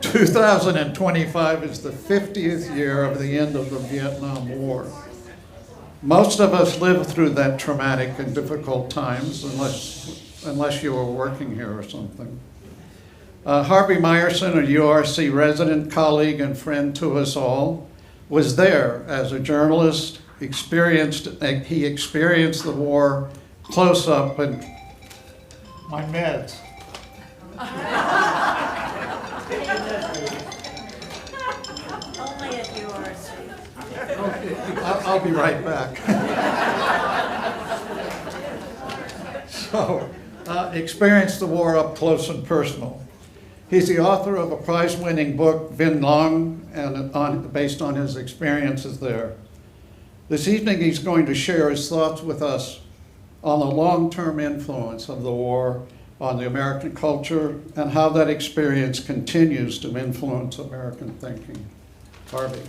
2025 is the 50th year of the end of the Vietnam War. Most of us lived through that traumatic and difficult times, unless you were working here or something. Harvey Meyerson, a URC resident, colleague, and friend to us all, was there as a journalist. He experienced the war close up, and my meds. Only at URC. I'll be right back. So, experienced the war up close and personal. He's the author of a prize-winning book, Vitenam, and based on his experiences there. This evening, he's going to share his thoughts with us on the long-term influence of the war on the American culture and how that experience continues to influence American thinking. Harvey.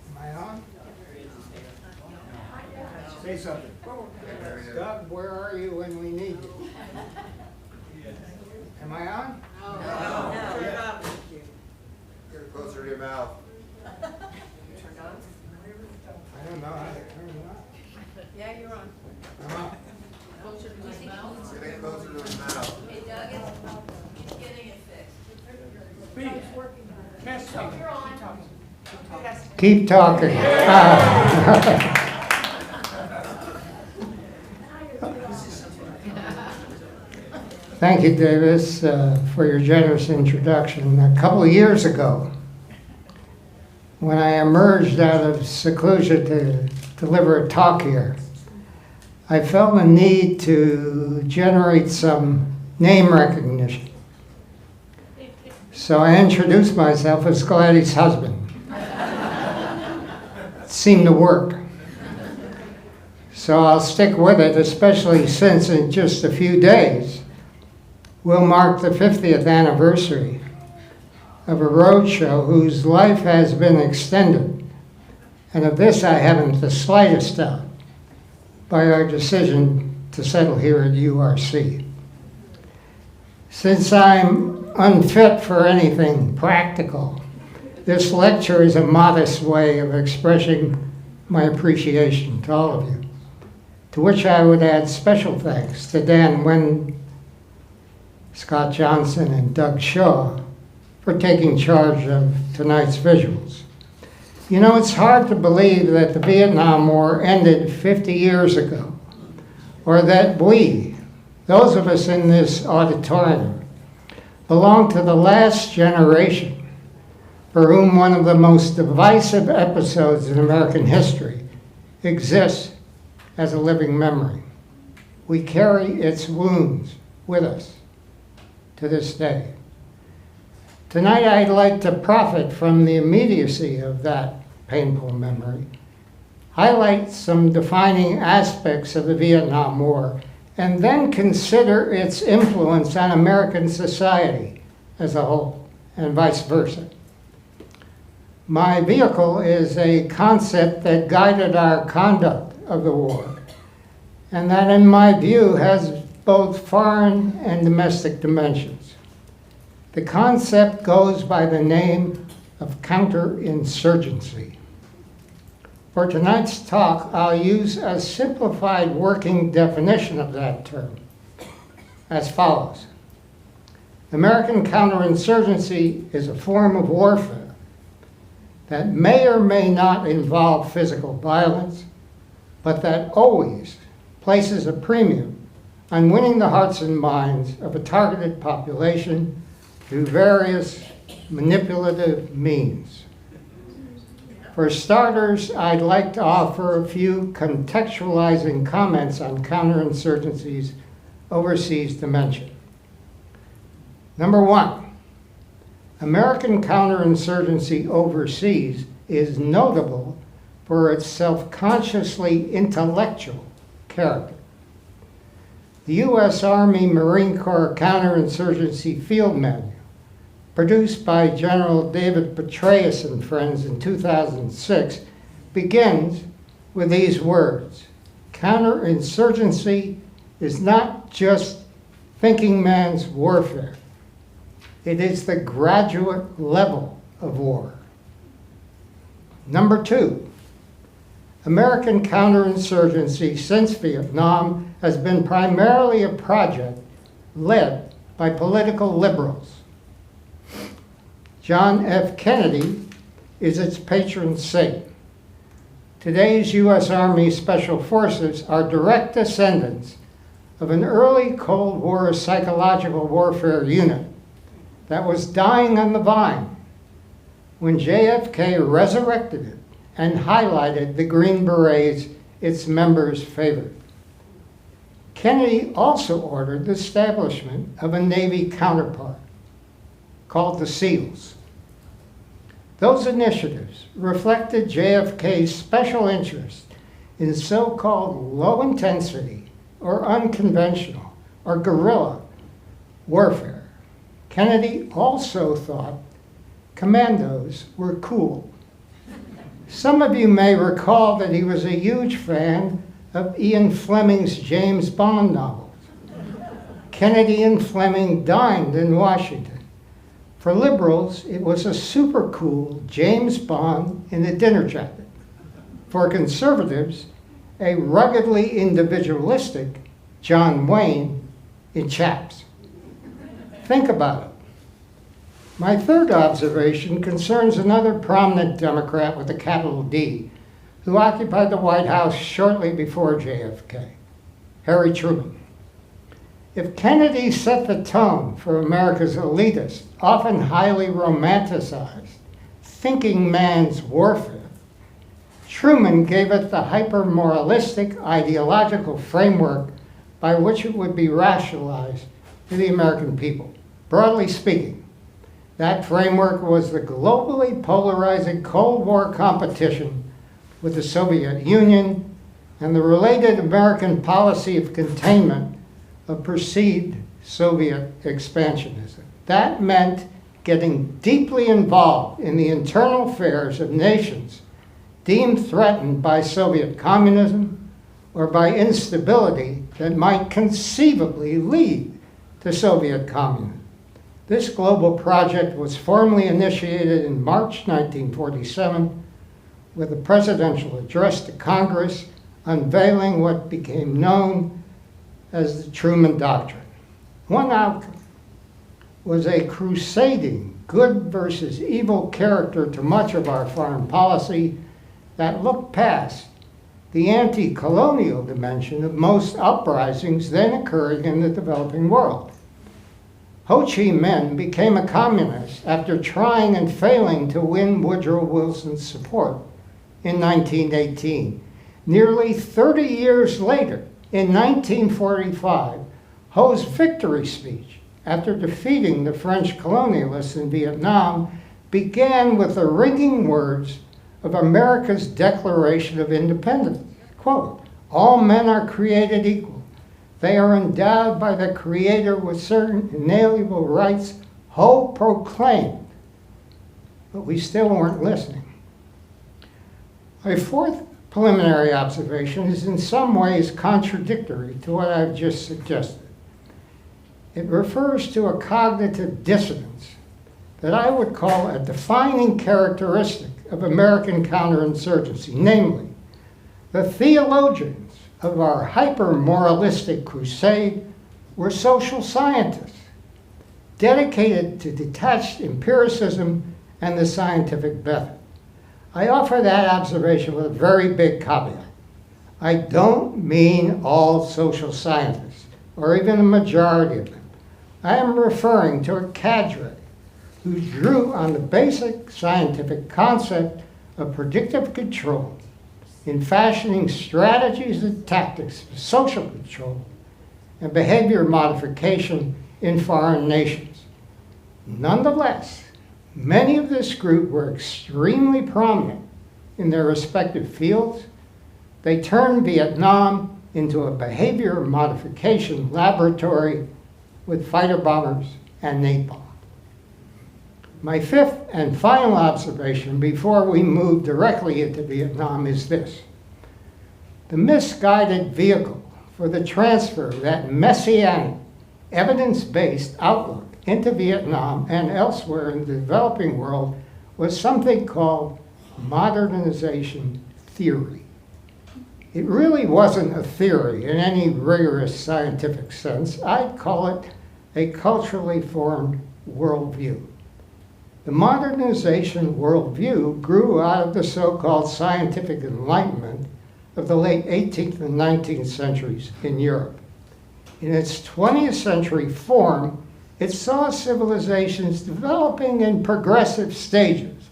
Am I on? Say something. Doug, where are you when we need you? Am I on? No. Get it closer to your mouth. I don't know how to turn it on. Yeah, you're on. I'm on. Closer to his mouth. Get it closer to his mouth. Hey, Doug, he's getting it fixed. Keep talking. Thank you, Davis, for your generous introduction. A couple of years ago, when I emerged out of seclusion to deliver a talk here, I felt a need to generate some name recognition. So I introduced myself as Gladys' husband. It seemed to work. So I'll stick with it, especially since in just a few days, we'll mark the 50th anniversary of a roadshow whose life has been extended, and of this I haven't the slightest doubt, by our decision to settle here at URC. Since I'm unfit for anything practical, this lecture is a modest way of expressing my appreciation to all of you, to which I would add special thanks to Dan Wynn, Scott Johnson, and Doug Shaw for taking charge of tonight's visuals. You know, it's hard to believe that the Vietnam War ended 50 years ago, or that we, those of us in this auditorium, belong to the last generation for whom one of the most divisive episodes in American history exists as a living memory. We carry its wounds with us to this day. Tonight I'd like to profit from the immediacy of that painful memory, highlight some defining aspects of the Vietnam War, and then consider its influence on American society as a whole, and vice versa. My vehicle is a concept that guided our conduct of the war, and that in my view has both foreign and domestic dimensions. The concept goes by the name of counterinsurgency. For tonight's talk, I'll use a simplified working definition of that term as follows. American counterinsurgency is a form of warfare that may or may not involve physical violence, but that always places a premium on winning the hearts and minds of a targeted population through various manipulative means. For starters, I'd like to offer a few contextualizing comments on counterinsurgency's overseas dimension. Number one, American counterinsurgency overseas is notable for its self-consciously intellectual character. The U.S. Army Marine Corps Counterinsurgency Field Manual produced by General David Petraeus and friends in 2006, begins with these words: counterinsurgency is not just thinking man's warfare. It is the graduate level of war. Number 2, American counterinsurgency since Vietnam has been primarily a project led by political liberals. John F. Kennedy is its patron saint. Today's U.S. Army Special Forces are direct descendants of an early Cold War psychological warfare unit that was dying on the vine when JFK resurrected it and highlighted the Green Berets its members favored. Kennedy also ordered the establishment of a Navy counterpart called the SEALs. Those initiatives reflected JFK's special interest in so-called low-intensity or unconventional or guerrilla warfare. Kennedy also thought commandos were cool. Some of you may recall that he was a huge fan of Ian Fleming's James Bond novels. Kennedy and Fleming dined in Washington. For liberals, it was a super cool James Bond in a dinner jacket. For conservatives, a ruggedly individualistic John Wayne in chaps. Think about it. My third observation concerns another prominent Democrat with a capital D who occupied the White House shortly before JFK, Harry Truman. If Kennedy set the tone for America's elitist, often highly romanticized, thinking man's warfare, Truman gave it the hyper-moralistic ideological framework by which it would be rationalized to the American people. Broadly speaking, that framework was the globally polarizing Cold War competition with the Soviet Union and the related American policy of containment of perceived Soviet expansionism. That meant getting deeply involved in the internal affairs of nations deemed threatened by Soviet communism or by instability that might conceivably lead to Soviet communism. This global project was formally initiated in March 1947 with a presidential address to Congress unveiling what became known as the Truman Doctrine. One outcome was a crusading good versus evil character to much of our foreign policy that looked past the anti-colonial dimension of most uprisings then occurring in the developing world. Ho Chi Minh became a communist after trying and failing to win Woodrow Wilson's support in 1918. Nearly 30 years later, in 1945, Ho's victory speech, after defeating the French colonialists in Vietnam, began with the ringing words of America's Declaration of Independence. Quote, "All men are created equal. They are endowed by the Creator with certain inalienable rights," Ho proclaimed. But we still weren't listening. A fourth preliminary observation is in some ways contradictory to what I've just suggested. It refers to a cognitive dissonance that I would call a defining characteristic of American counterinsurgency, namely, the theologians of our hyper-moralistic crusade were social scientists, dedicated to detached empiricism and the scientific method. I offer that observation with a very big caveat. I don't mean all social scientists, or even a majority of them. I am referring to a cadre who drew on the basic scientific concept of predictive control in fashioning strategies and tactics for social control and behavior modification in foreign nations. Nonetheless, many of this group were extremely prominent in their respective fields. They turned Vietnam into a behavior modification laboratory with fighter bombers and napalm. My fifth and final observation before we move directly into Vietnam is this. The misguided vehicle for the transfer of that messianic, evidence-based outlook into Vietnam and elsewhere in the developing world was something called modernization theory. It really wasn't a theory in any rigorous scientific sense. I'd call it a culturally formed worldview. The modernization worldview grew out of the so-called scientific enlightenment of the late 18th and 19th centuries in Europe. In its 20th century form, it saw civilizations developing in progressive stages,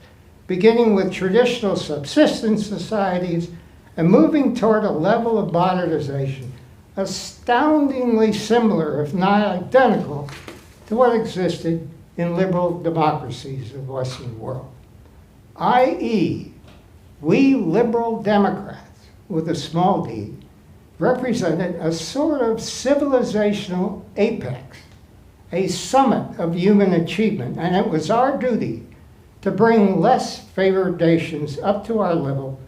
beginning with traditional subsistence societies and moving toward a level of modernization astoundingly similar, if not identical, to what existed in liberal democracies of the Western world. i.e., we liberal Democrats, with a small d, represented a sort of civilizational apex, a summit of human achievement, and it was our duty to bring less favored nations up to our level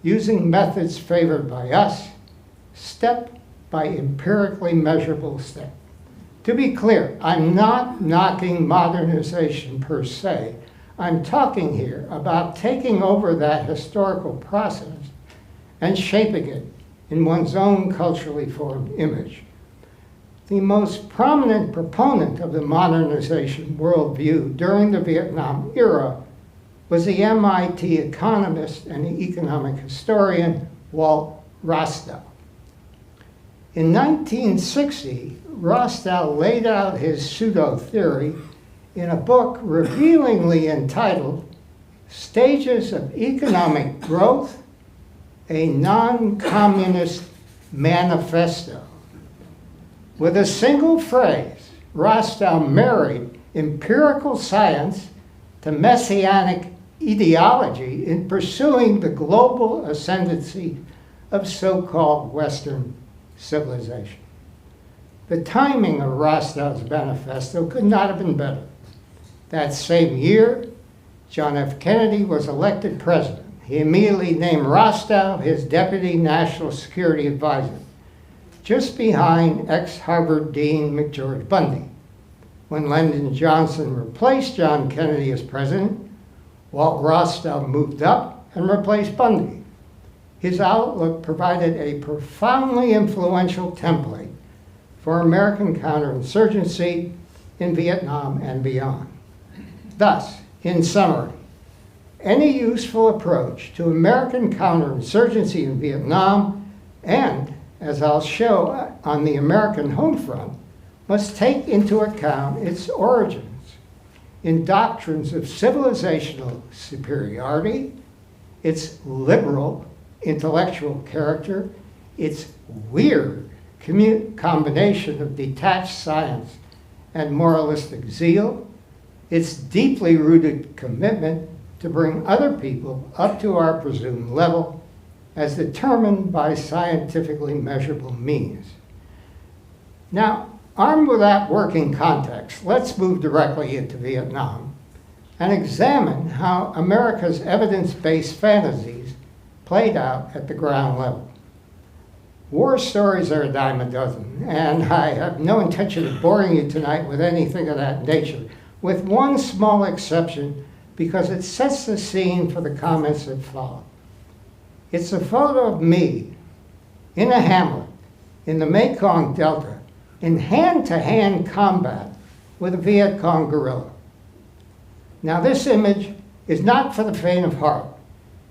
using methods favored by us, step by empirically measurable step. To be clear, I'm not knocking modernization per se. I'm talking here about taking over that historical process and shaping it in one's own culturally formed image. The most prominent proponent of the modernization worldview during the Vietnam era was the MIT economist and economic historian Walt Rostow. In 1960, Rostow laid out his pseudo-theory in a book revealingly entitled Stages of Economic Growth, a Non-Communist Manifesto. With a single phrase, Rostow married empirical science to messianic ideology in pursuing the global ascendancy of so-called Western civilization. The timing of Rostow's manifesto could not have been better. That same year, John F. Kennedy was elected president. He immediately named Rostow his deputy national security advisor, just behind ex-Harvard Dean McGeorge Bundy. When Lyndon Johnson replaced John Kennedy as president, Walt Rostow moved up and replaced Bundy. His outlook provided a profoundly influential template for American counterinsurgency in Vietnam and beyond. Thus, in summary, any useful approach to American counterinsurgency in Vietnam and, as I'll show on the American home front, must take into account its origins in doctrines of civilizational superiority, its liberal intellectual character, its weird combination of detached science and moralistic zeal, its deeply rooted commitment to bring other people up to our presumed level as determined by scientifically measurable means. Now, armed with that working context, let's move directly into Vietnam and examine how America's evidence-based fantasies played out at the ground level. War stories are a dime a dozen, and I have no intention of boring you tonight with anything of that nature, with one small exception, because it sets the scene for the comments that follow. It's a photo of me in a hamlet in the Mekong Delta in hand-to-hand combat with a Viet Cong guerrilla. Now, this image is not for the faint of heart,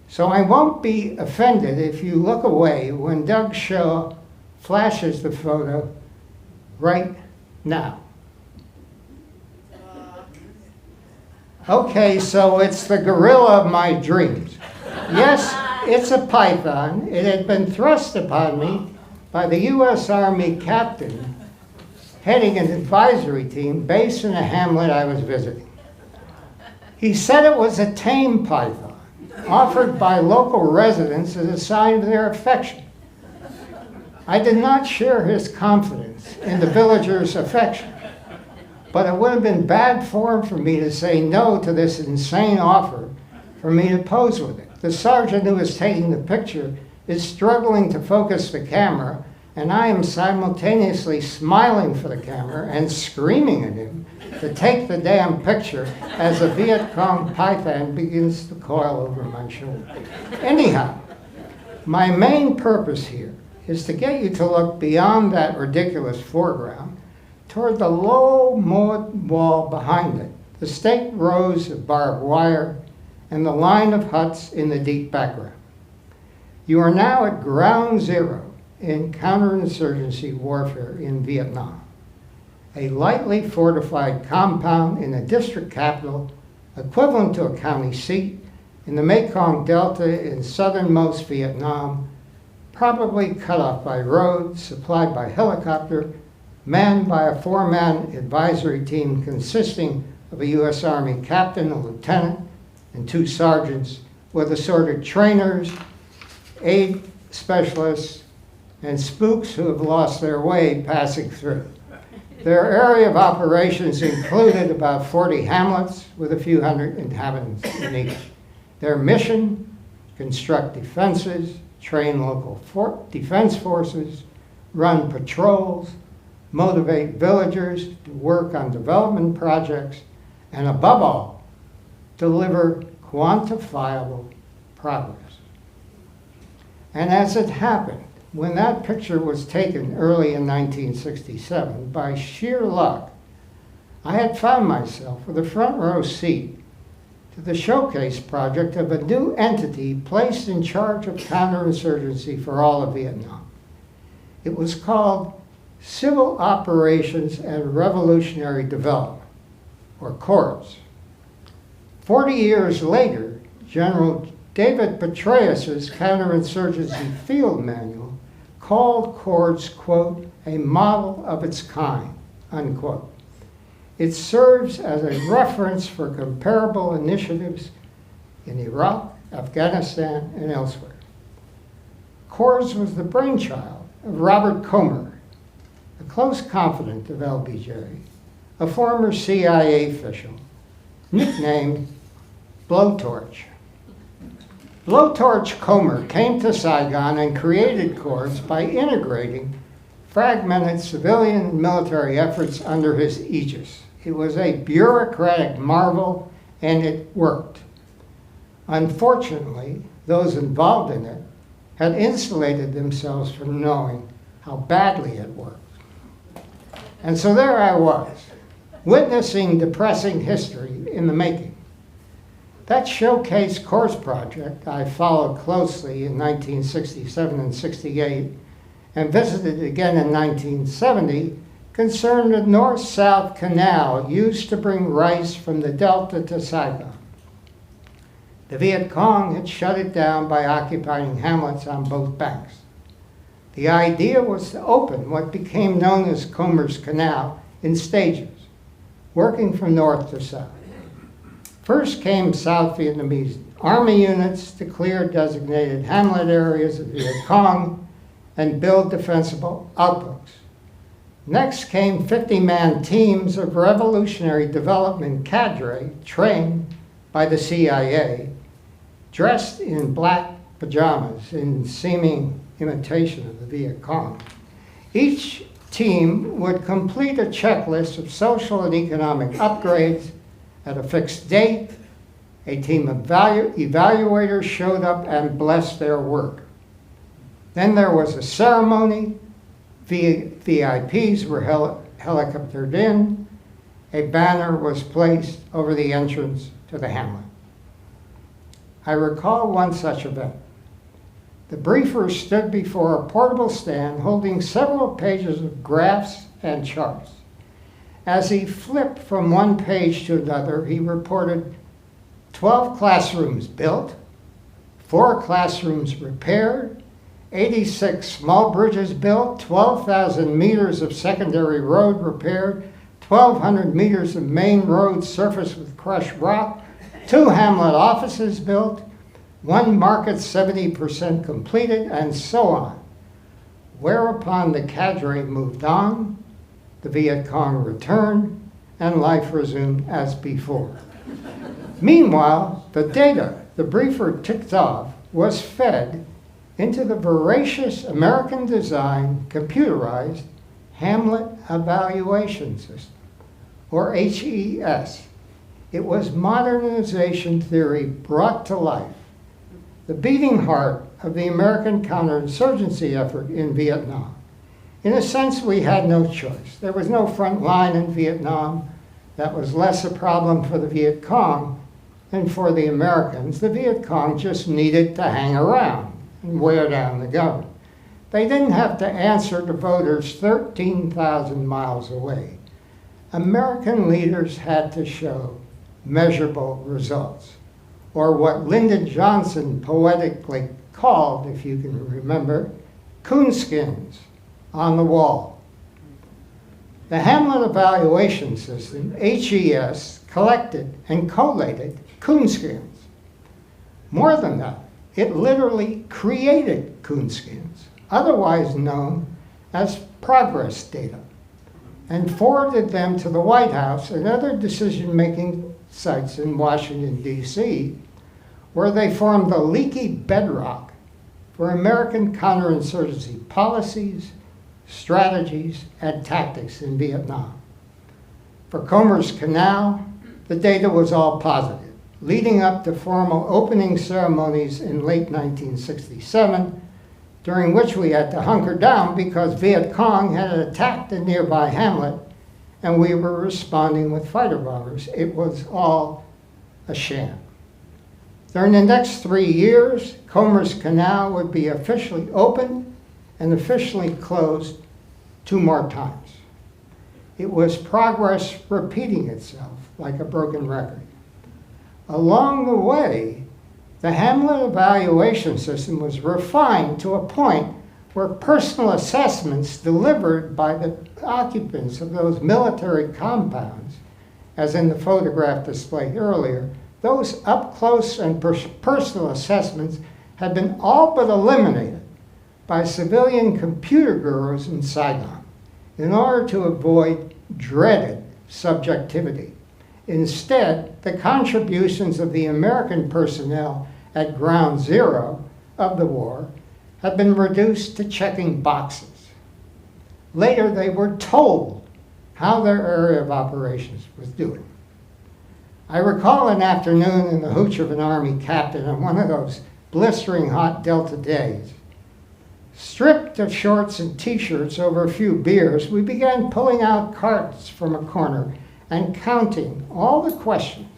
so I won't be offended if you look away when Doug Shaw flashes the photo right now. Okay, so it's the gorilla of my dreams. Yes, it's a python. It had been thrust upon me by the U.S. Army captain heading an advisory team based in a hamlet I was visiting. He said it was a tame python, offered by local residents as a sign of their affection. I did not share his confidence in the villagers' affection, But it would have been bad form for me to say no to this insane offer for me to pose with it. The sergeant who is taking the picture is struggling to focus the camera, and I am simultaneously smiling for the camera and screaming at him to take the damn picture as a Viet Cong python begins to coil over my shoulder. Anyhow, my main purpose here is to get you to look beyond that ridiculous foreground toward the low mud wall behind it, the staked rows of barbed wire, and the line of huts in the deep background. You are now at ground zero in counterinsurgency warfare in Vietnam, a lightly fortified compound in a district capital equivalent to a county seat in the Mekong Delta in southernmost Vietnam, probably cut off by roads, supplied by helicopter, manned by a four-man advisory team consisting of a U.S. Army captain, a lieutenant, and two sergeants, with assorted trainers, aid specialists, and spooks who have lost their way passing through. Their area of operations included about 40 hamlets with a few hundred inhabitants in each. Their mission: construct defenses, train local defense forces, run patrols, motivate villagers to work on development projects, and above all, deliver quantifiable progress. And as it happened, when that picture was taken early in 1967, by sheer luck, I had found myself with a front row seat to the showcase project of a new entity placed in charge of counterinsurgency for all of Vietnam. It was called Civil Operations and Revolutionary Development, or CORDS. 40 years later, General David Petraeus's counterinsurgency field manual called CORDS, quote, a model of its kind, unquote. It serves as a reference for comparable initiatives in Iraq, Afghanistan, and elsewhere. CORDS was the brainchild of Robert Comer, a close confidant of LBJ, a former CIA official, nicknamed Blowtorch. Blowtorch Comer came to Saigon and created CORDS by integrating fragmented civilian and military efforts under his aegis. It was a bureaucratic marvel, and it worked. Unfortunately, those involved in it had insulated themselves from knowing how badly it worked. And so there I was, witnessing depressing history in the making. That showcase course project I followed closely in 1967 and 68 and visited again in 1970 concerned a north-south canal used to bring rice from the Delta to Saigon. The Viet Cong had shut it down by occupying hamlets on both banks. The idea was to open what became known as Comer's Canal in stages, working from north to south. First came South Vietnamese Army units to clear designated hamlet areas of Viet Cong and build defensible outposts. Next came 50-man teams of revolutionary development cadre trained by the CIA, dressed in black pajamas in seeming imitation of the Viet Cong. Each team would complete a checklist of social and economic upgrades at a fixed date. A team of evaluators showed up and blessed their work. Then there was a ceremony. VIPs were helicoptered in. A banner was placed over the entrance to the hamlet. I recall one such event. The briefer stood before a portable stand holding several pages of graphs and charts. As he flipped from one page to another, he reported 12 classrooms built, 4 classrooms repaired, 86 small bridges built, 12,000 meters of secondary road repaired, 1,200 meters of main road surfaced with crushed rock, 2 hamlet offices built, 1 market 70% completed, and so on. Whereupon the cadre moved on, the Viet Cong returned, and life resumed as before. Meanwhile, the data the briefer ticked off was fed into the voracious American-designed, computerized Hamlet Evaluation System, or HES. It was modernization theory brought to life, the beating heart of the American counterinsurgency effort in Vietnam. In a sense, we had no choice. There was no front line in Vietnam. That was less a problem for the Viet Cong than for the Americans. The Viet Cong just needed to hang around and wear down the government. They didn't have to answer to voters 13,000 miles away. American leaders had to show measurable results, or what Lyndon Johnson poetically called, if you can remember, coonskins on the wall. The Hamlet Evaluation System, HES, collected and collated coonskins. More than that, it literally created coonskins, otherwise known as progress data, and forwarded them to the White House and other decision-making sites in Washington, D.C., where they formed the leaky bedrock for American counterinsurgency policies, strategies, and tactics in Vietnam. For Comer's Canal, the data was all positive, leading up to formal opening ceremonies in late 1967, during which we had to hunker down because Viet Cong had attacked a nearby hamlet and we were responding with fighter bombers. It was all a sham. During the next 3 years, Comer's Canal would be officially opened and officially closed 2 more times. It was progress repeating itself like a broken record. Along the way, the Hamlet Evaluation System was refined to a point where personal assessments delivered by the occupants of those military compounds, as in the photograph displayed earlier, those up-close and personal assessments had been all but eliminated by civilian computer gurus in Saigon in order to avoid dreaded subjectivity. Instead, the contributions of the American personnel at ground zero of the war had been reduced to checking boxes. Later, they were told how their area of operations was doing. I recall an afternoon in the hooch of an Army captain on one of those blistering hot Delta days. Stripped of shorts and t-shirts over a few beers, we began pulling out cards from a corner and counting all the questions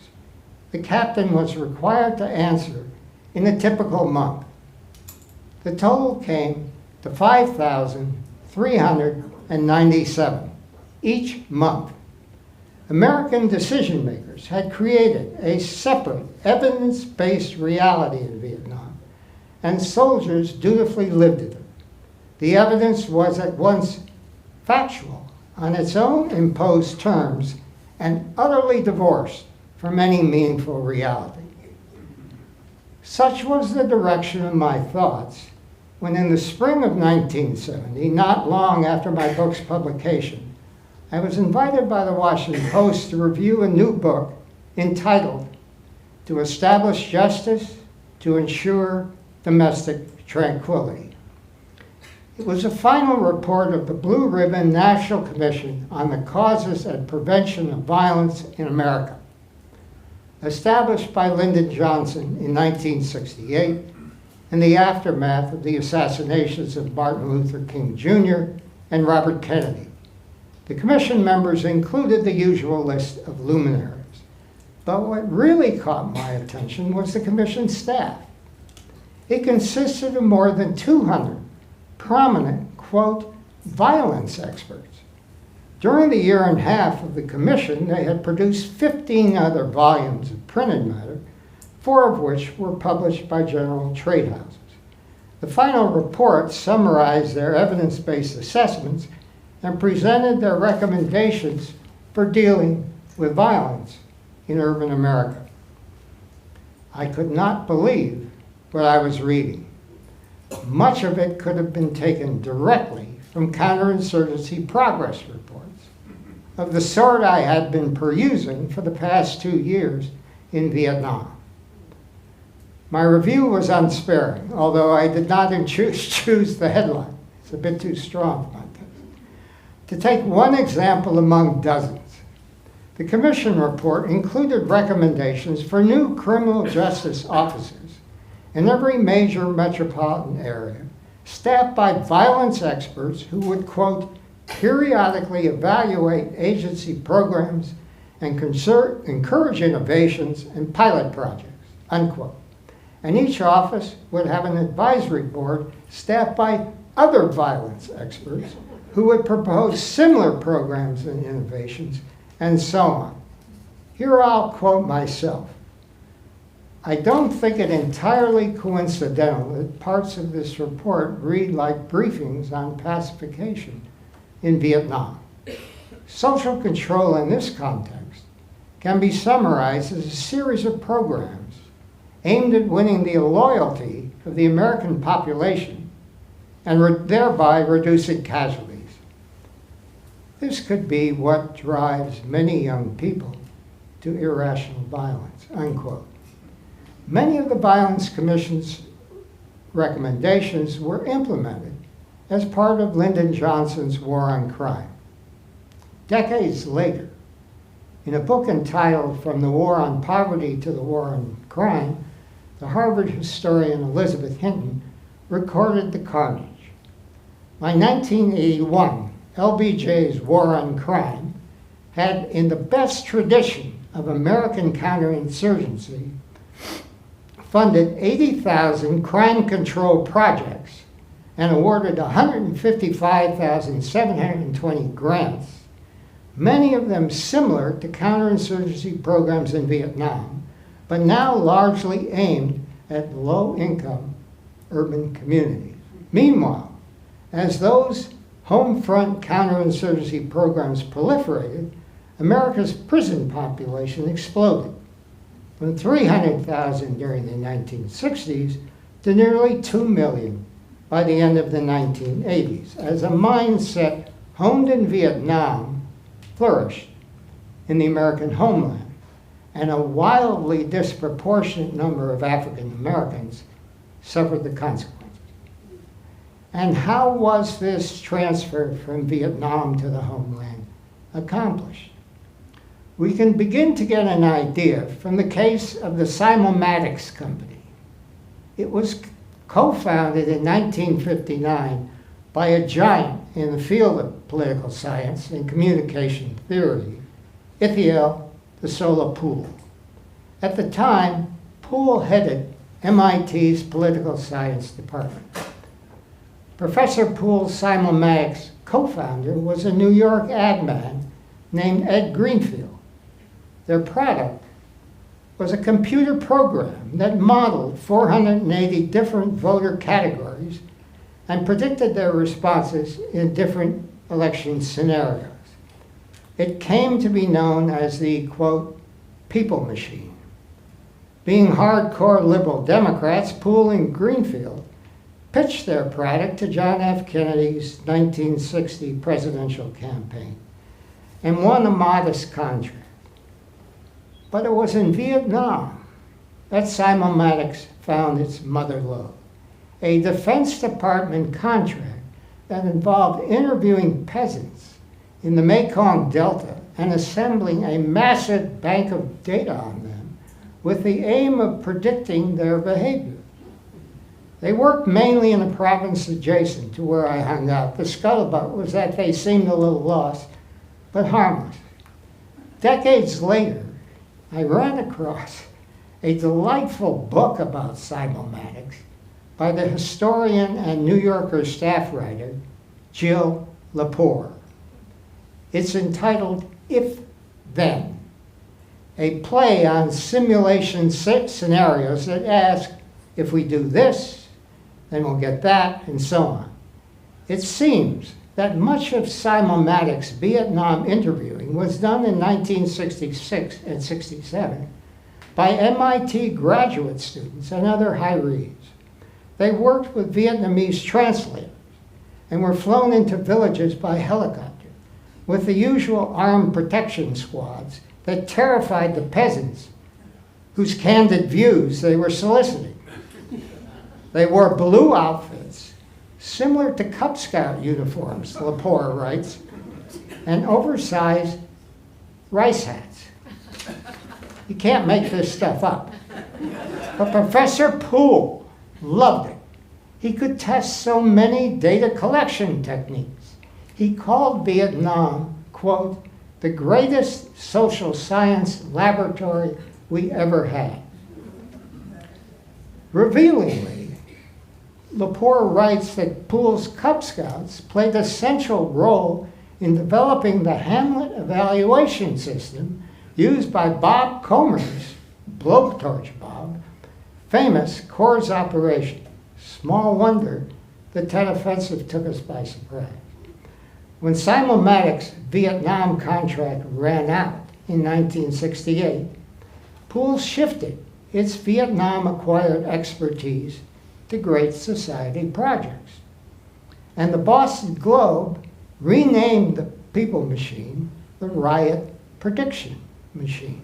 the captain was required to answer in a typical month. The total came to 5,397 each month. American decision makers had created a separate evidence-based reality in Vietnam, and soldiers dutifully lived it. The evidence was at once factual on its own imposed terms and utterly divorced from any meaningful reality. Such was the direction of my thoughts when in the spring of 1970, not long after my book's publication, I was invited by the Washington Post to review a new book entitled "To Establish Justice, to Ensure Domestic Tranquility." It was a final report of the Blue Ribbon National Commission on the Causes and Prevention of Violence in America, established by Lyndon Johnson in 1968 in the aftermath of the assassinations of Martin Luther King Jr. and Robert Kennedy. The commission members included the usual list of luminaries, but what really caught my attention was the commission staff. It consisted of more than 200 prominent, quote, violence experts. During the year and a half of the commission, they had produced 15 other volumes of printed matter, 4 of which were published by General Trade Houses. The final report summarized their evidence-based assessments and presented their recommendations for dealing with violence in urban America. I could not believe what I was reading. Much of it could have been taken directly from counterinsurgency progress reports. of the sort I had been perusing for the past 2 years in Vietnam. My review was unsparing, although I did not choose the headline. It's a bit too strong for my taste. To take one example among dozens, the Commission report included recommendations for new criminal justice officers in every major metropolitan area, staffed by violence experts who would, quote, periodically evaluate agency programs and encourage innovations and pilot projects, unquote. And each office would have an advisory board staffed by other violence experts who would propose similar programs and innovations, and so on. Here I'll quote myself. I don't think it entirely coincidental that parts of this report read like briefings on pacification in Vietnam. Social control in this context can be summarized as a series of programs aimed at winning the loyalty of the American population and thereby reducing casualties. This could be what drives many young people to irrational violence, unquote. Many of the Violence Commission's recommendations were implemented as part of Lyndon Johnson's War on Crime. Decades later, in a book entitled From the War on Poverty to the War on Crime, the Harvard historian Elizabeth Hinton recorded the carnage. By 1981, LBJ's War on Crime had, in the best tradition of American counterinsurgency, funded 80,000 crime control projects and awarded 155,720 grants, many of them similar to counterinsurgency programs in Vietnam, but now largely aimed at low-income urban communities. Meanwhile, as those home front counterinsurgency programs proliferated, America's prison population exploded from 300,000 during the 1960s to nearly 2 million by the end of the 1980s, as a mindset honed in Vietnam flourished in the American homeland, and a wildly disproportionate number of African Americans suffered the consequences. And how was this transfer from Vietnam to the homeland accomplished? We can begin to get an idea from the case of the Simulmatics Company. It was co-founded in 1959 by a giant in the field of political science and communication theory, Ithiel de Sola-Pool. At the time, Pool headed MIT's political science department. Professor Pool's Simulmatics co-founder was a New York ad man named Ed Greenfield. Their product was a computer program that modeled 480 different voter categories and predicted their responses in different election scenarios. It came to be known as the, quote, people machine. Being hardcore liberal Democrats, Pool and Greenfield pitched their product to John F. Kennedy's 1960 presidential campaign and won a modest contract. But it was in Vietnam that Simulmatics found its mother lode, a Defense Department contract that involved interviewing peasants in the Mekong Delta and assembling a massive bank of data on them with the aim of predicting their behavior. They worked mainly in a province adjacent to where I hung out. The scuttlebutt was that they seemed a little lost, but harmless. Decades later, I ran across a delightful book about Simulmatics by the historian and New Yorker staff writer, Jill Lepore. It's entitled If Then, a play on simulation scenarios that ask, if we do this, then we'll get that, and so on. It seems that much of Simulmatics' Vietnam interviewing was done in 1966 and 67 by MIT graduate students and other hirees. They worked with Vietnamese translators and were flown into villages by helicopter, with the usual armed protection squads that terrified the peasants whose candid views they were soliciting. They wore blue outfits, similar to Cub Scout uniforms, Lepore writes, and oversized rice hats. You can't make this stuff up. But Professor Poole loved it. He could test so many data collection techniques. He called Vietnam, quote, the greatest social science laboratory we ever had. Revealingly, Lepore writes that Poole's Cub Scouts played a central role in developing the Hamlet evaluation system used by Bob Comer's, Blowtorch Bob, famous Corps operation. Small wonder the Tet Offensive took us by surprise. When Simomatic's Vietnam contract ran out in 1968, Poole shifted its Vietnam-acquired expertise to Great Society projects. And the Boston Globe renamed the People Machine the Riot Prediction Machine.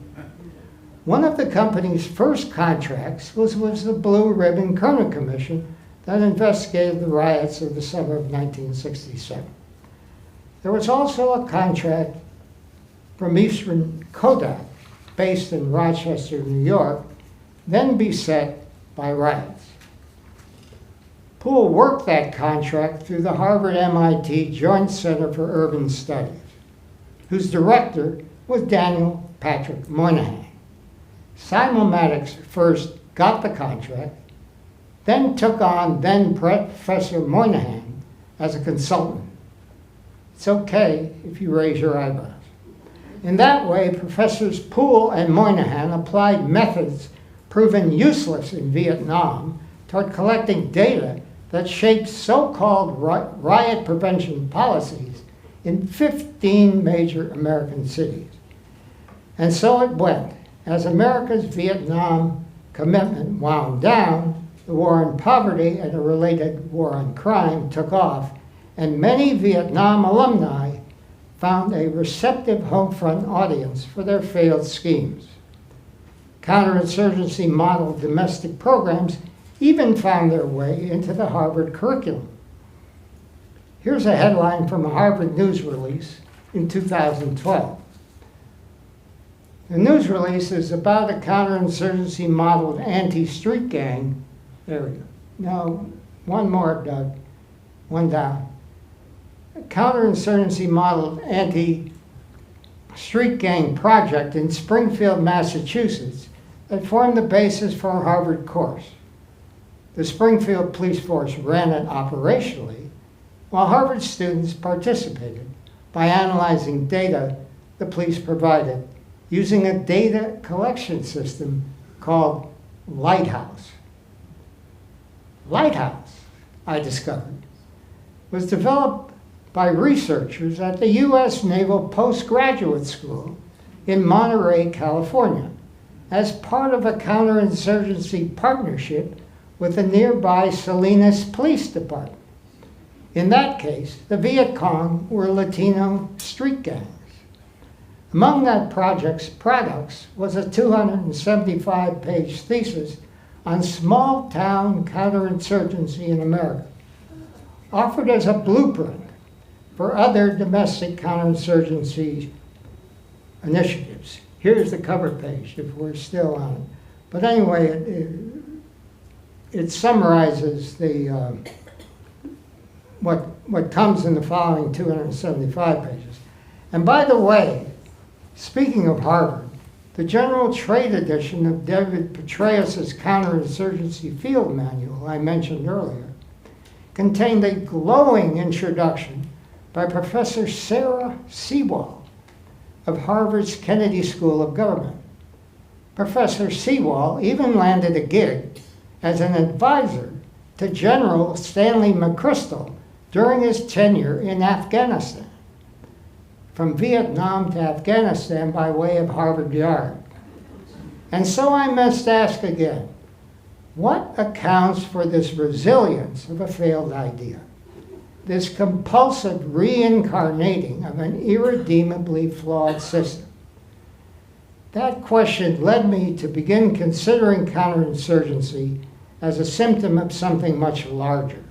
One of the company's first contracts was the Blue Ribbon Kerner Commission that investigated the riots of the summer of 1967. There was also a contract from Eastern Kodak, based in Rochester, New York, then beset by riots. Poole worked that contract through the Harvard-MIT Joint Center for Urban Studies, whose director was Daniel Patrick Moynihan. Simulmatics first got the contract, then took on then Professor Moynihan as a consultant. It's okay if you raise your eyebrows. In that way, Professors Poole and Moynihan applied methods proven useless in Vietnam toward collecting data that shaped so-called riot prevention policies in 15 major American cities. And so it went. As America's Vietnam commitment wound down, the war on poverty and the related war on crime took off, and many Vietnam alumni found a receptive home front audience for their failed schemes. Counterinsurgency model domestic programs even found their way into the Harvard curriculum. Here's a headline from a Harvard news release in 2012. The news release is about a counterinsurgency modeled anti-street gang. There we go. No, one more, Doug. One down. A counterinsurgency modeled anti-street gang project in Springfield, Massachusetts that formed the basis for a Harvard course. The Springfield Police Force ran it operationally, while Harvard students participated by analyzing data the police provided using a data collection system called Lighthouse. Lighthouse, I discovered, was developed by researchers at the U.S. Naval Postgraduate School in Monterey, California, as part of a counterinsurgency partnership with the nearby Salinas Police Department. In that case, the Viet Cong were Latino street gangs. Among that project's products was a 275-page thesis on small-town counterinsurgency in America, offered as a blueprint for other domestic counterinsurgency initiatives. Here's the cover page, if we're still on it. But anyway, it summarizes the what comes in the following 275 pages. And by the way, speaking of Harvard, the General Trade edition of David Petraeus' Counterinsurgency Field Manual I mentioned earlier contained a glowing introduction by Professor Sarah Sewall of Harvard's Kennedy School of Government. Professor Sewall even landed a gig as an advisor to General Stanley McChrystal during his tenure in Afghanistan, from Vietnam to Afghanistan by way of Harvard Yard. And so I must ask again, what accounts for this resilience of a failed idea? this compulsive reincarnating of an irredeemably flawed system? That question led me to begin considering counterinsurgency as a symptom of something much larger,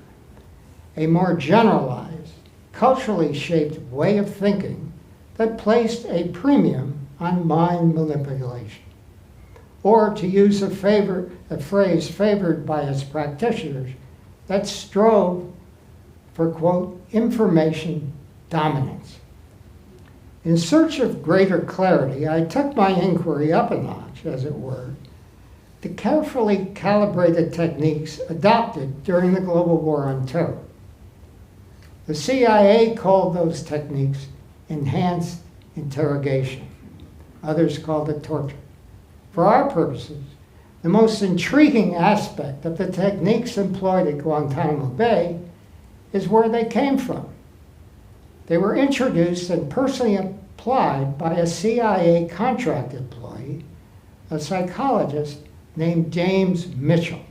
a more generalized, culturally shaped way of thinking that placed a premium on mind manipulation. Or, to use a phrase favored by its practitioners, that strove for, quote, information dominance. In search of greater clarity, I took my inquiry up a notch, as it were, to carefully calibrated techniques adopted during the global war on terror. The CIA called those techniques enhanced interrogation. Others called it torture. For our purposes, the most intriguing aspect of the techniques employed at Guantanamo Bay is where they came from. They were introduced and personally applied by a CIA contract employee, a psychologist named James Mitchell.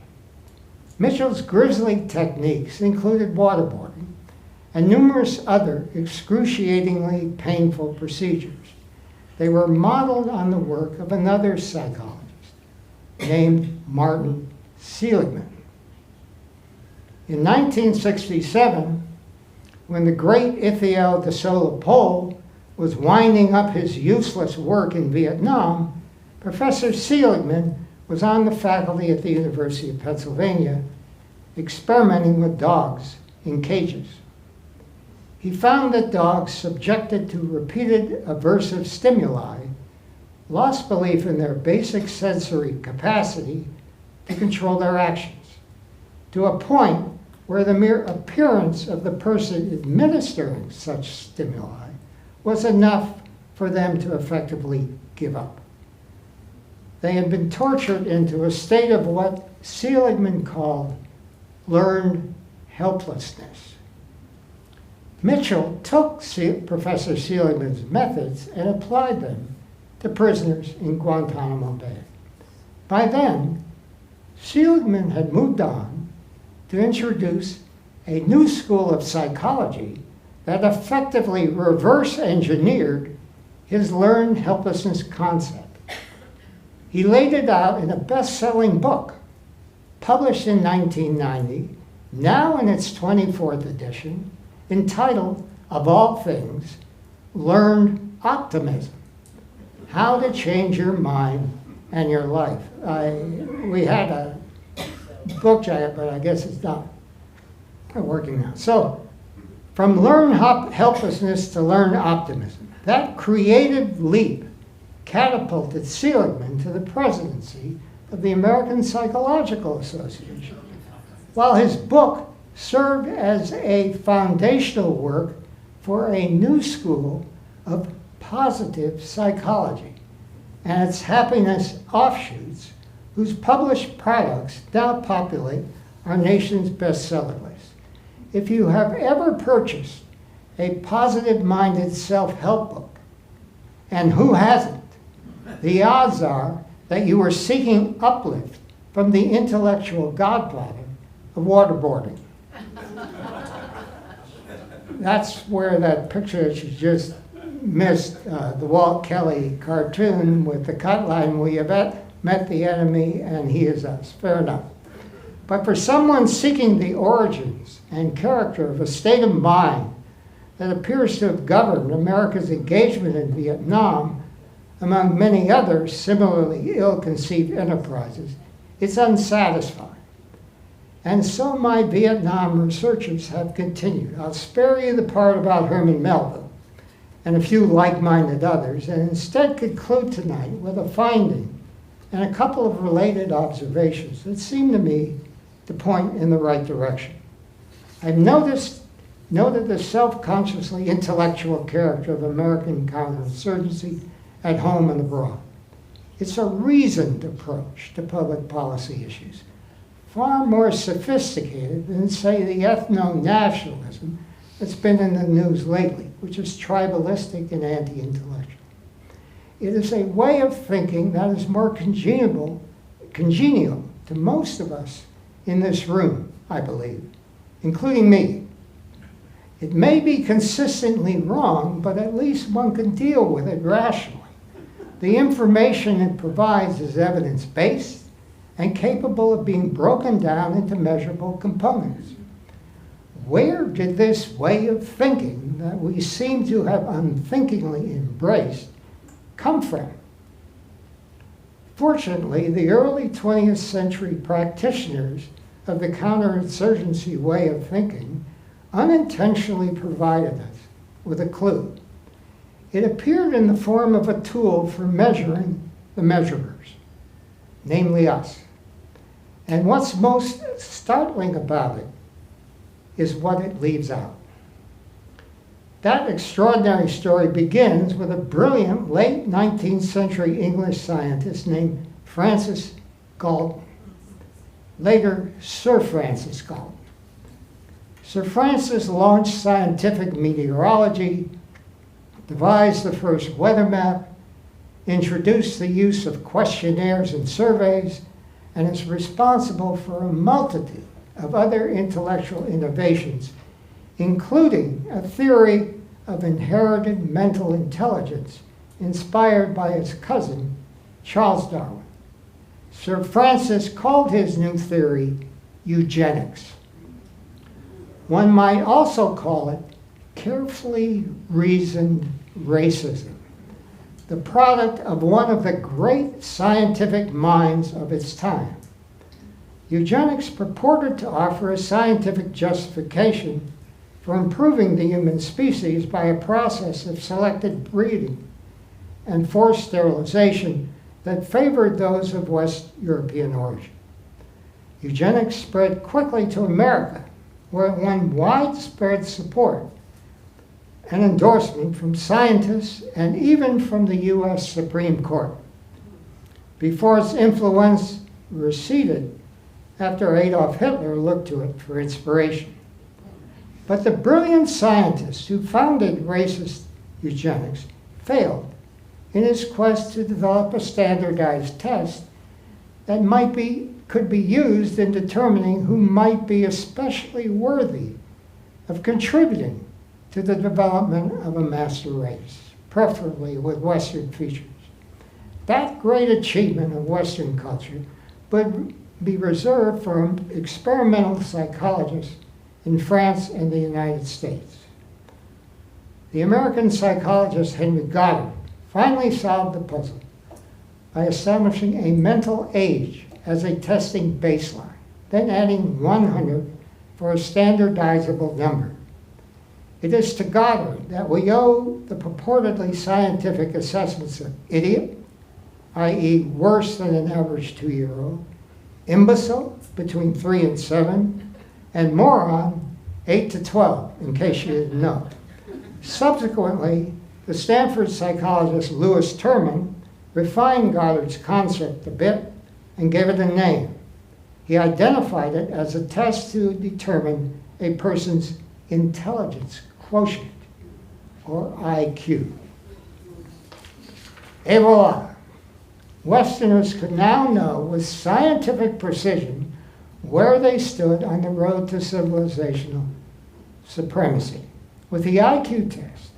Mitchell's grisly techniques included waterboarding and numerous other excruciatingly painful procedures. They were modeled on the work of another psychologist named Martin Seligman. In 1967, when the great Ithiel de Sola-Pol was winding up his useless work in Vietnam, Professor Seligman was on the faculty at the University of Pennsylvania experimenting with dogs in cages. He found that dogs subjected to repeated aversive stimuli lost belief in their basic sensory capacity to control their actions, to a point where the mere appearance of the person administering such stimuli was enough for them to effectively give up. They had been tortured into a state of what Seligman called learned helplessness. Mitchell took Professor Seligman's methods and applied them to prisoners in Guantanamo Bay. By then, Seligman had moved on to introduce a new school of psychology that effectively reverse engineered his learned helplessness concept. He laid it out in a best-selling book, published in 1990, now in its 24th edition, entitled, of all things, Learned Optimism: How to Change Your Mind and Your Life. We had a book giant, but I guess it's not working now. So, from learned helplessness to learned optimism, that creative leap catapulted Seligman to the presidency of the American Psychological Association, while his book served as a foundational work for a new school of positive psychology and its happiness offshoots, whose published products now populate our nation's bestseller list. If you have ever purchased a positive-minded self-help book, and who hasn't, the odds are that you are seeking uplift from the intellectual godfather of waterboarding. That's where that picture that you just missed, the Walt Kelly cartoon with the cut line, we have met the enemy and he is us. Fair enough. But for someone seeking the origins and character of a state of mind that appears to have governed America's engagement in Vietnam, among many other similarly ill-conceived enterprises, it's unsatisfying. And so my Vietnam researchers have continued. I'll spare you the part about Herman Melville and a few like-minded others, and instead conclude tonight with a finding and a couple of related observations that seem to me to point in the right direction. I've noted the self-consciously intellectual character of American counterinsurgency at home and abroad. It's a reasoned approach to public policy issues, far more sophisticated than, say, the ethno-nationalism that's been in the news lately, which is tribalistic and anti-intellectual. It is a way of thinking that is more congenial to most of us in this room, I believe, including me. It may be consistently wrong, but at least one can deal with it rationally. The information it provides is evidence-based and capable of being broken down into measurable components. Where did this way of thinking that we seem to have unthinkingly embraced come from? Fortunately, the early 20th century practitioners of the counterinsurgency way of thinking unintentionally provided us with a clue. It appeared in the form of a tool for measuring the measurers, namely us. And what's most startling about it is what it leaves out. That extraordinary story begins with a brilliant late 19th century English scientist named Francis Galton, later Sir Francis Galton. Sir Francis launched scientific meteorology, devised the first weather map, introduced the use of questionnaires and surveys, and is responsible for a multitude of other intellectual innovations, including a theory of inherited mental intelligence inspired by his cousin, Charles Darwin. Sir Francis called his new theory eugenics. One might also call it carefully reasoned racism, the product of one of the great scientific minds of its time. Eugenics purported to offer a scientific justification for improving the human species by a process of selective breeding and forced sterilization that favored those of West European origin. Eugenics spread quickly to America, where it won widespread support and endorsement from scientists and even from the US Supreme Court, before its influence receded after Adolf Hitler looked to it for inspiration. But the brilliant scientist who founded racist eugenics failed in his quest to develop a standardized test that could be used in determining who might be especially worthy of contributing to the development of a master race, preferably with Western features. That great achievement of Western culture would be reserved for experimental psychologists in France and the United States. The American psychologist Henry Goddard finally solved the puzzle by establishing a mental age as a testing baseline, then adding 100 for a standardizable number. It is to Goddard that we owe the purportedly scientific assessments of idiot, i.e. worse than an average 2-year-old, imbecile, between 3 and 7, and moron, 8 to 12, in case you didn't know. Subsequently, the Stanford psychologist Lewis Terman refined Goddard's concept a bit and gave it a name. He identified it as a test to determine a person's intelligence quotient, or IQ. Et voila! Westerners could now know with scientific precision where they stood on the road to civilizational supremacy. With the IQ test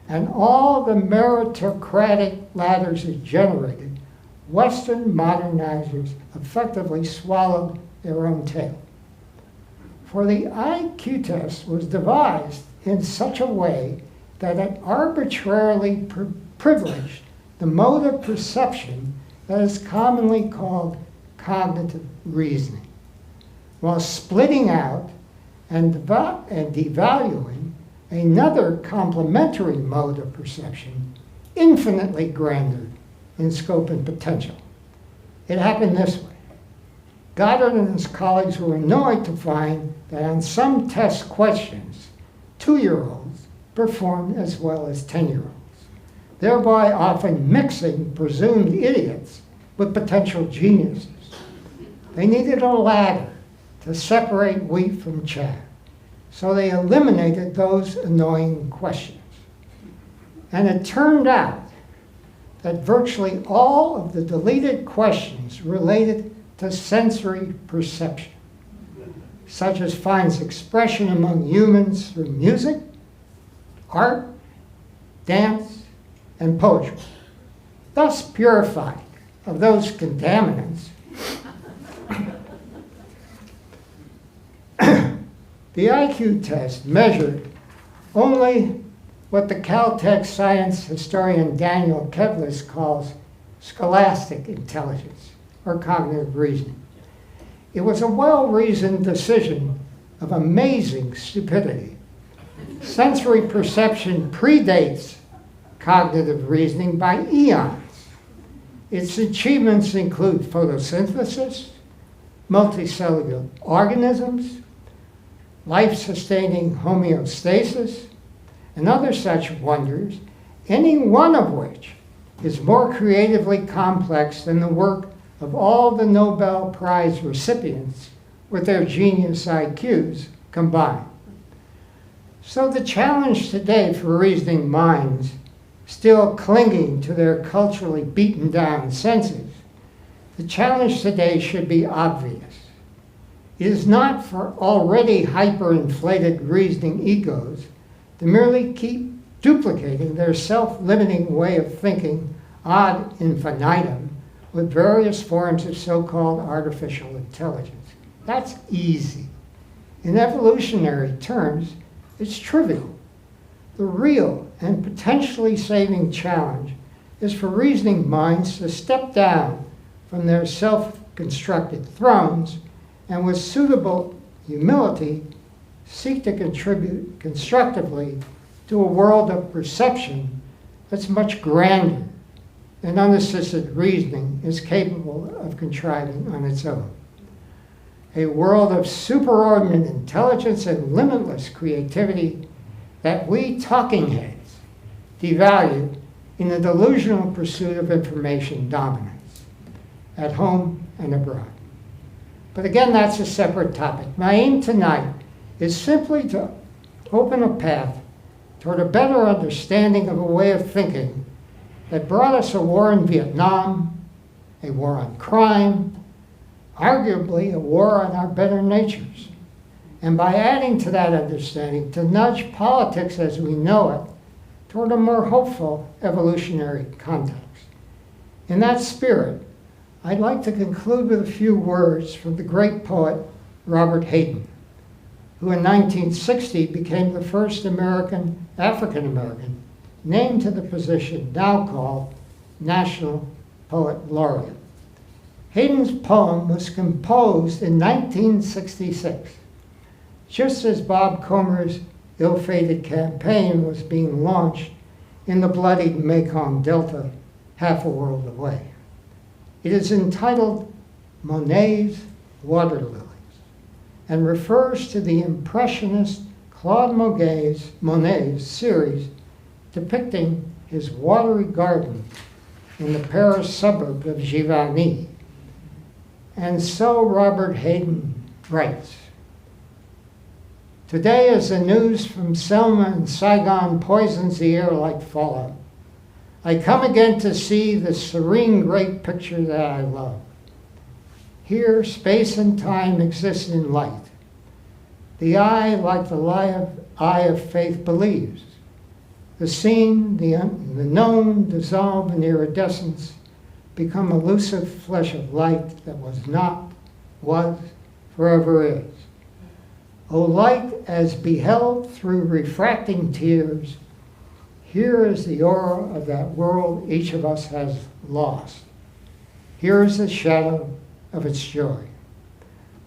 and all the meritocratic ladders it generated, Western modernizers effectively swallowed their own tail. For the IQ test was devised in such a way that it arbitrarily privileged the mode of perception that is commonly called cognitive reasoning, while splitting out and devaluing another complementary mode of perception, infinitely grander in scope and potential. It happened this way. Goddard and his colleagues were annoyed to find that on some test questions, 2-year-olds performed as well as 10-year-olds, thereby often mixing presumed idiots with potential geniuses. They needed a ladder to separate wheat from chaff, so they eliminated those annoying questions. And it turned out that virtually all of the deleted questions related to sensory perception, such as finds expression among humans through music, art, dance, and poetry, thus purified of those contaminants. The IQ test measured only what the Caltech science historian Daniel Kevles calls scholastic intelligence, or cognitive reasoning. It was a well-reasoned decision of amazing stupidity. Sensory perception predates cognitive reasoning by eons. Its achievements include photosynthesis, multicellular organisms, life-sustaining homeostasis, and other such wonders, any one of which is more creatively complex than the work of all the Nobel Prize recipients with their genius IQs combined. So the challenge today for reasoning minds still clinging to their culturally beaten down senses, the challenge today should be obvious. It is not for already hyperinflated reasoning egos to merely keep duplicating their self-limiting way of thinking ad infinitum with various forms of so-called artificial intelligence. That's easy. In evolutionary terms, it's trivial. The real and potentially saving challenge is for reasoning minds to step down from their self-constructed thrones and with suitable humility seek to contribute constructively to a world of perception that's much grander than unassisted reasoning is capable of contriving on its own. A world of superordinate intelligence and limitless creativity that we talking heads devalue in the delusional pursuit of information dominance, at home and abroad. But again, that's a separate topic. My aim tonight is simply to open a path toward a better understanding of a way of thinking that brought us a war in Vietnam, a war on crime, arguably a war on our better natures. And by adding to that understanding, to nudge politics as we know it toward a more hopeful evolutionary context. In that spirit, I'd like to conclude with a few words from the great poet Robert Hayden, who in 1960 became the first African American, named to the position now called National Poet Laureate. Hayden's poem was composed in 1966, just as Bob Comer's ill-fated campaign was being launched in the bloodied Mekong Delta half a world away. It is entitled Monet's Water Lilies and refers to the Impressionist Claude Monet's series depicting his watery garden in the Paris suburb of Giverny. And so Robert Hayden writes, "Today as the news from Selma and Saigon poisons the air like fallout, I come again to see the serene great picture that I love. Here space and time exist in light. The eye, like the eye of faith, believes. The seen, the known dissolve in iridescence, become elusive flesh of light that was not, was, forever is. O light as beheld through refracting tears, here is the aura of that world each of us has lost. Here is the shadow of its joy."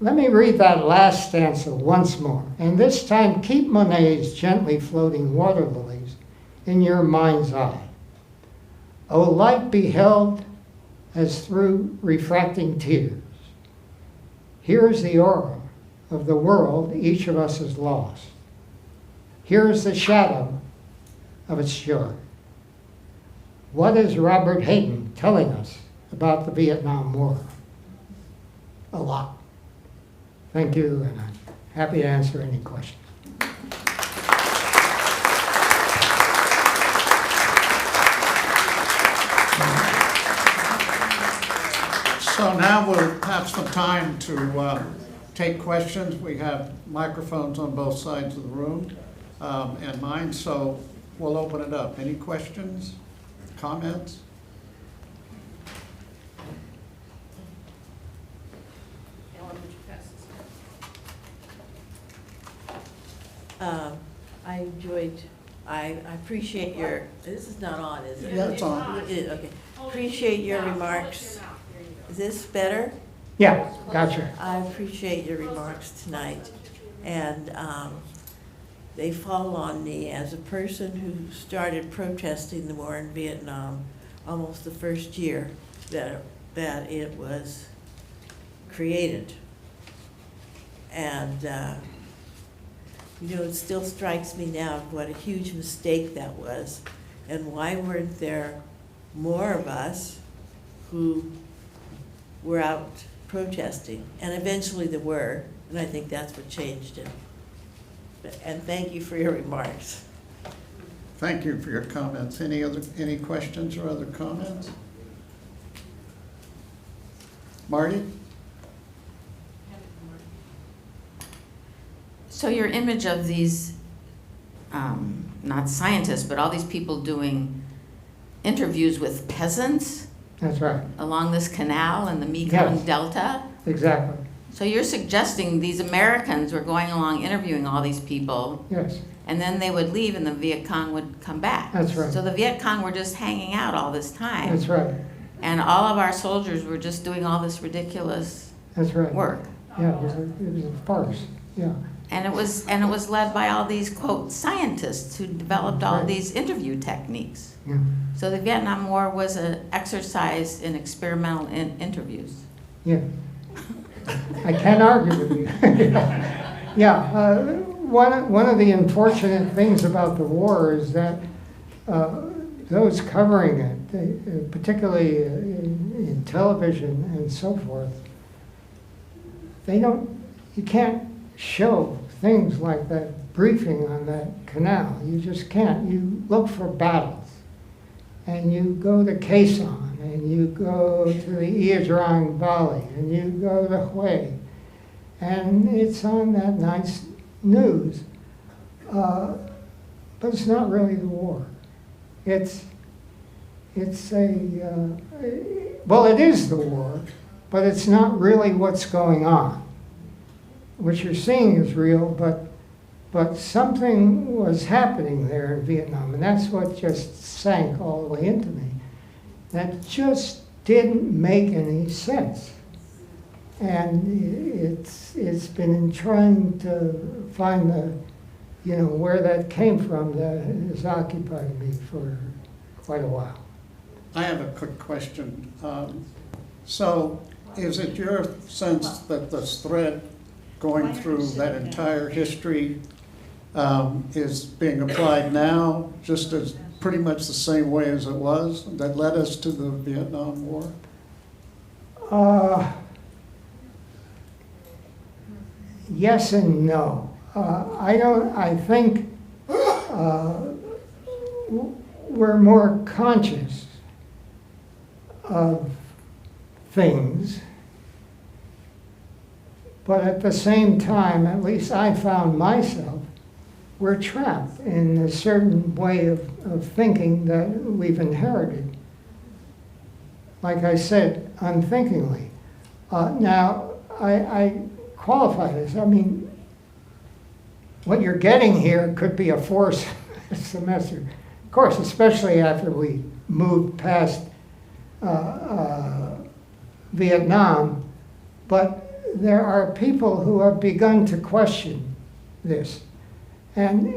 Let me read that last stanza once more, and this time keep Monet's gently floating water lilies in your mind's eye. O light beheld as through refracting tears, here is the aura of the world each of us has lost. Here is the shadow of its joy. What is Robert Hayden telling us about the Vietnam War? A lot. Thank you, and I'm happy to answer any questions. So now we'll have some time to take questions. We have microphones on both sides of the room and mine. So we'll open it up. Any questions, comments? Ellen, would you pass this? I enjoyed, I appreciate your, this is not on, is it? Yeah, it's on. It is, okay. Appreciate your remarks. Is this better? Yeah, gotcha. I appreciate your remarks tonight, and they fall on me as a person who started protesting the war in Vietnam almost the first year that it was created. And you know, it still strikes me now what a huge mistake that was, and why weren't there more of us who were out protesting? And eventually there were, and I think that's what changed it. And thank you for your remarks. Thank you for your comments. Any questions or other comments? Marty? So your image of these, not scientists, but all these people doing interviews with peasants That's right. along this canal in the Mekong Yes. Delta. Exactly. So you're suggesting these Americans were going along interviewing all these people, Yes. and then they would leave and the Viet Cong would come back. That's right. So the Viet Cong were just hanging out all this time. That's right. And all of our soldiers were just doing all this ridiculous That's right. work. Yeah, it was a farce. Yeah. And it was led by all these, quote, scientists who developed all Right. these interview techniques. Yeah. So the Vietnam War was an exercise in experimental interviews. Yeah. I can't argue with you. Yeah. One of the unfortunate things about the war is that those covering it, particularly in television and so forth, you can't show things like that briefing on that canal. You just can't. You look for battles, and you go to Quezon, and you go to the Ia Drang Valley, and you go to Hue, and it's on that night's news. But it's not really the war. It's well, it is the war, but it's not really what's going on. What you're seeing is real, but something was happening there in Vietnam, and that's what just sank all the way into me. That just didn't make any sense. And it's been in trying to find where that came from that has occupied me for quite a while. I have a quick question. So is it your sense that the thread going through that entire history is being applied now just as pretty much the same way as it was that led us to the Vietnam War? Yes and no. I think we're more conscious of things, but at the same time, at least I found myself, we're trapped in a certain way of thinking that we've inherited. Like I said, unthinkingly. Now, I qualify this. I mean, what you're getting here could be a 4 semester. Of course, especially after we moved past Vietnam, but there are people who have begun to question this. And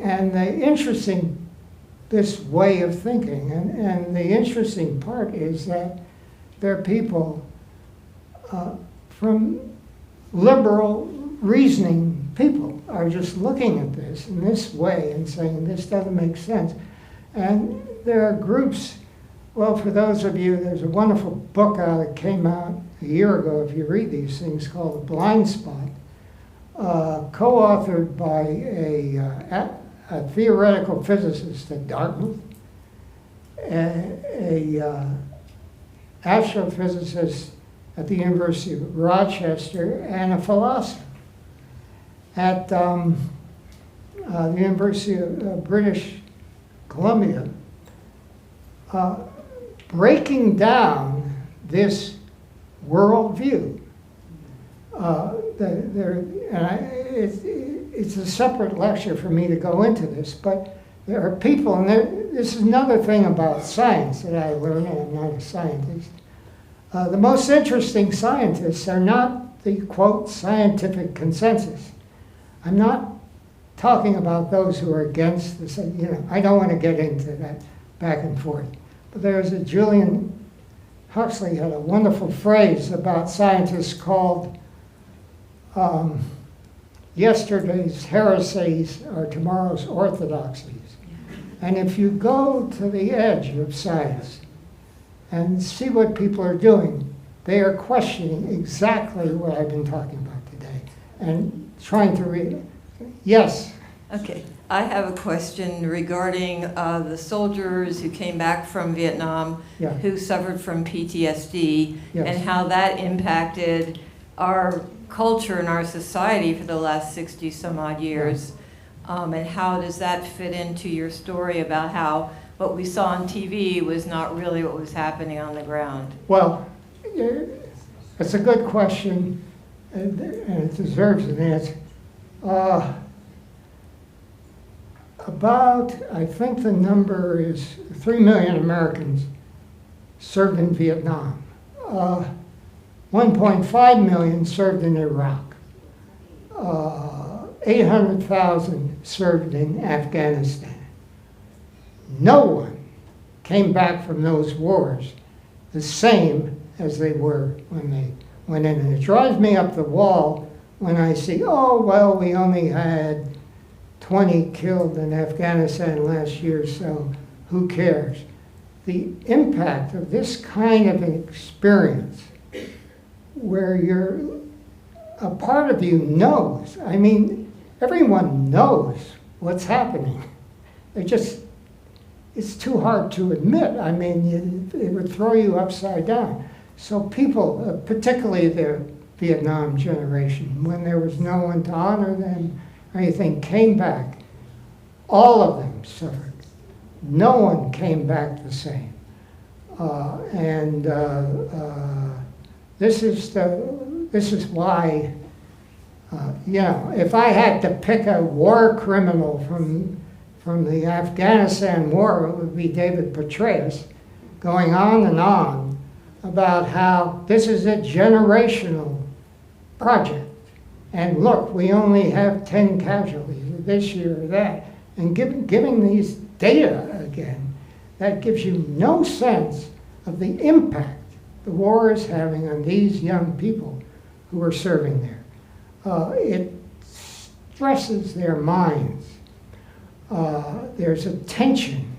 this way of thinking, and the interesting part is that there are people from liberal reasoning people are just looking at this in this way and saying this doesn't make sense. And there are groups, well, for those of you, there's a wonderful book that came out a year ago, if you read these things, called The Blind Spot, co-authored by a theoretical physicist at Dartmouth, a astrophysicist at the University of Rochester, and a philosopher at the University of British Columbia, breaking down this worldview. It's a separate lecture for me to go into this, but there are people, and this is another thing about science that I learned, and I'm not a scientist. The most interesting scientists are not the, quote, scientific consensus. I'm not talking about those who are against this, I don't want to get into that back and forth. But there's a Julian Huxley had a wonderful phrase about scientists called yesterday's heresies are tomorrow's orthodoxies. And if you go to the edge of science and see what people are doing, they are questioning exactly what I've been talking about today and trying to read. Yes? Okay, I have a question regarding the soldiers who came back from Vietnam Yeah. who suffered from PTSD Yes. and how that impacted our culture and our society for the last 60 some odd years. And how does that fit into your story about how what we saw on TV was not really what was happening on the ground? Well, it's a good question, and it deserves an answer. I think the number is 3 million Americans served in Vietnam. 1.5 million served in Iraq. 800,000 served in Afghanistan. No one came back from those wars the same as they were when they went in. And it drives me up the wall when I see, oh, well, we only had 20 killed in Afghanistan last year, so who cares? The impact of this kind of an experience where a part of you knows, I mean, everyone knows what's happening. It's too hard to admit. I mean, it would throw you upside down. So people, particularly the Vietnam generation, when there was no one to honor them or anything, came back. All of them suffered. No one came back the same. This is why, if I had to pick a war criminal from the Afghanistan war, it would be David Petraeus, going on and on about how this is a generational project. And look, we only have 10 casualties this year or that. And giving these data again, that gives you no sense of the impact the war is having on these young people who are serving there. It stresses their minds. There's a tension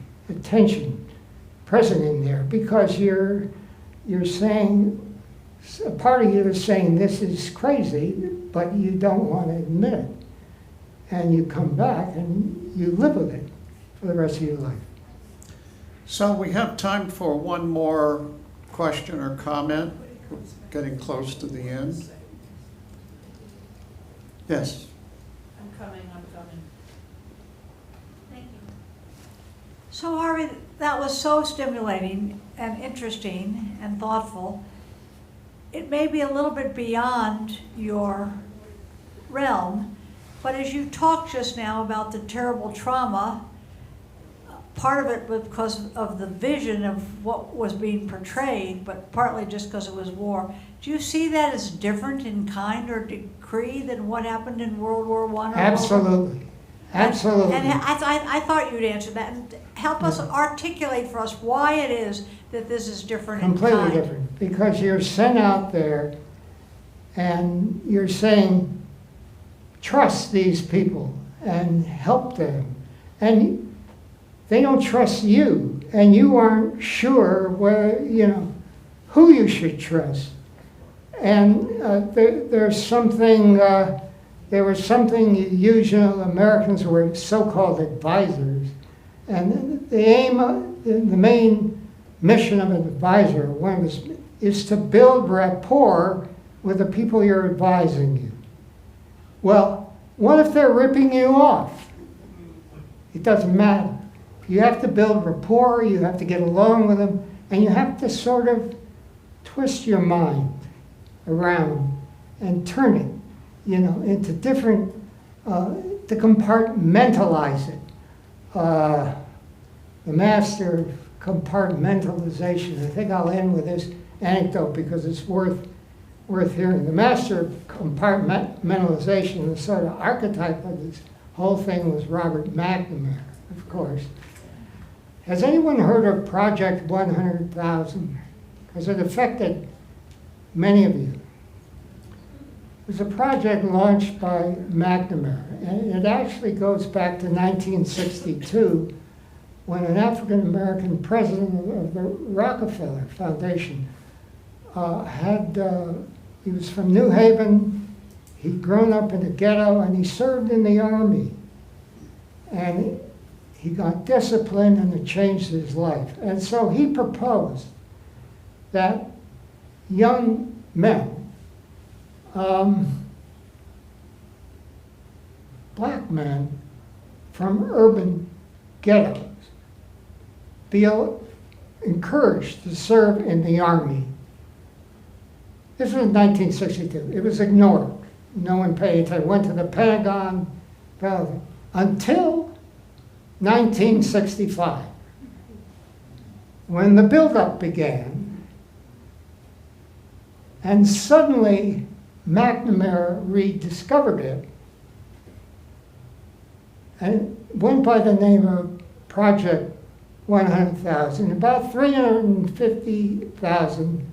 present in there because you're saying, a part of you is saying this is crazy, but you don't want to admit it. And you come back and you live with it for the rest of your life. So we have time for one more question or comment. We're getting close to the end. Yes. I'm coming. Thank you. So Harvey, that was so stimulating and interesting and thoughtful. It may be a little bit beyond your realm, but as you talked just now about the terrible trauma, part of it was because of the vision of what was being portrayed, but partly just because it was war. Do you see that as different in kind or degree than what happened in World War I? Absolutely. Absolutely. And I thought you'd answer that. And help us articulate for us why it is that this is different in Completely kind. different. Because you're sent out there and you're saying, trust these people and help them. And they don't trust you. And you aren't sure where, who you should trust. And there was something usual. Americans were so-called advisors. And the main mission of an advisor is to build rapport with the people you're advising you. Well, what if they're ripping you off? It doesn't matter. You have to build rapport, you have to get along with them, and you have to sort of twist your mind around and turn it, into different, to compartmentalize it. The master of compartmentalization, I think I'll end with this anecdote because it's worth hearing. The master of compartmentalization, the sort of archetype of this whole thing was Robert McNamara, of course. Has anyone heard of Project 100,000? Because it affected many of you. It was a project launched by McNamara, and it actually goes back to 1962 when an African-American president of the Rockefeller Foundation he was from New Haven, he'd grown up in the ghetto, and he served in the army. And he got disciplined, and it changed his life. And so he proposed that young men, black men from urban ghettos, be encouraged to serve in the army. This was 1962. It was ignored. No one paid attention. Went to the Pentagon, until 1965, when the buildup began, and suddenly McNamara rediscovered it and went by the name of Project 100,000. About 350,000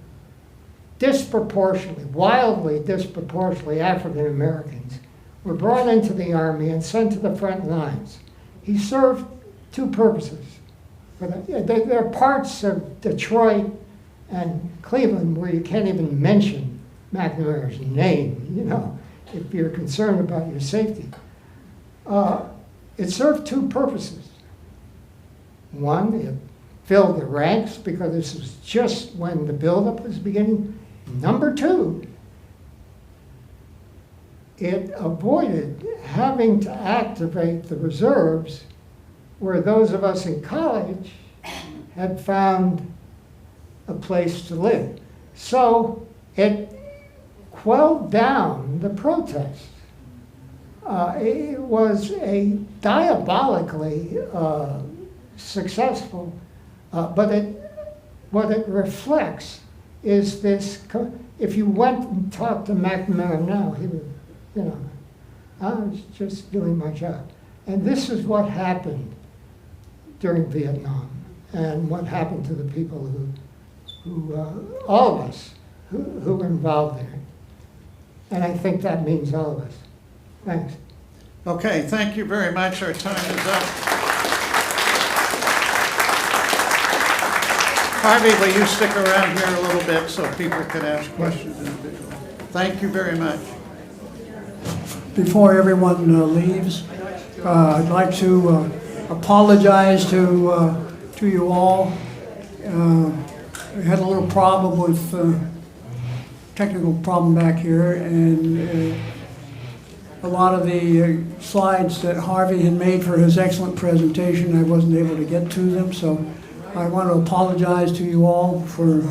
wildly disproportionately African Americans were brought into the army and sent to the front lines. He served two purposes. There are parts of Detroit and Cleveland where you can't even mention McNamara's name, if you're concerned about your safety. It served two purposes. One, it filled the ranks because this was just when the buildup was beginning. Number two, it avoided having to activate the reserves where those of us in college had found a place to live. So it quelled down the protests. It was a diabolically successful, but what it reflects is this, if you went and talked to McNamara now, he would, I was just doing my job. And this is what happened during Vietnam, and what happened to the people who all of us, who were involved in it. And I think that means all of us. Thanks. Okay, thank you very much. Our time is up. Harvey, will you stick around here a little bit so people can ask questions individually? Thank you very much. Before everyone leaves, I'd like to apologize to you all. We had a little problem with technical problem back here, and a lot of the slides that Harvey had made for his excellent presentation, I wasn't able to get to them, so I want to apologize to you all for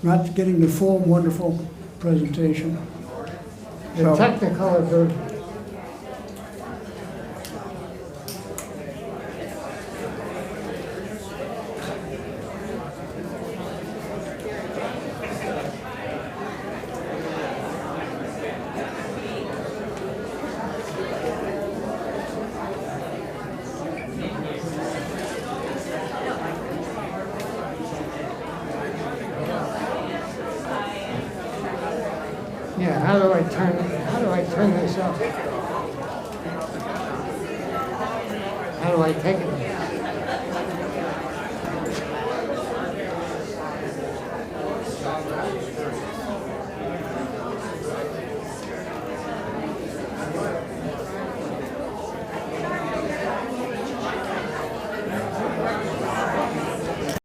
not getting the full, wonderful presentation. The Technicolor version. Yeah, how do I turn this up? How do I take it?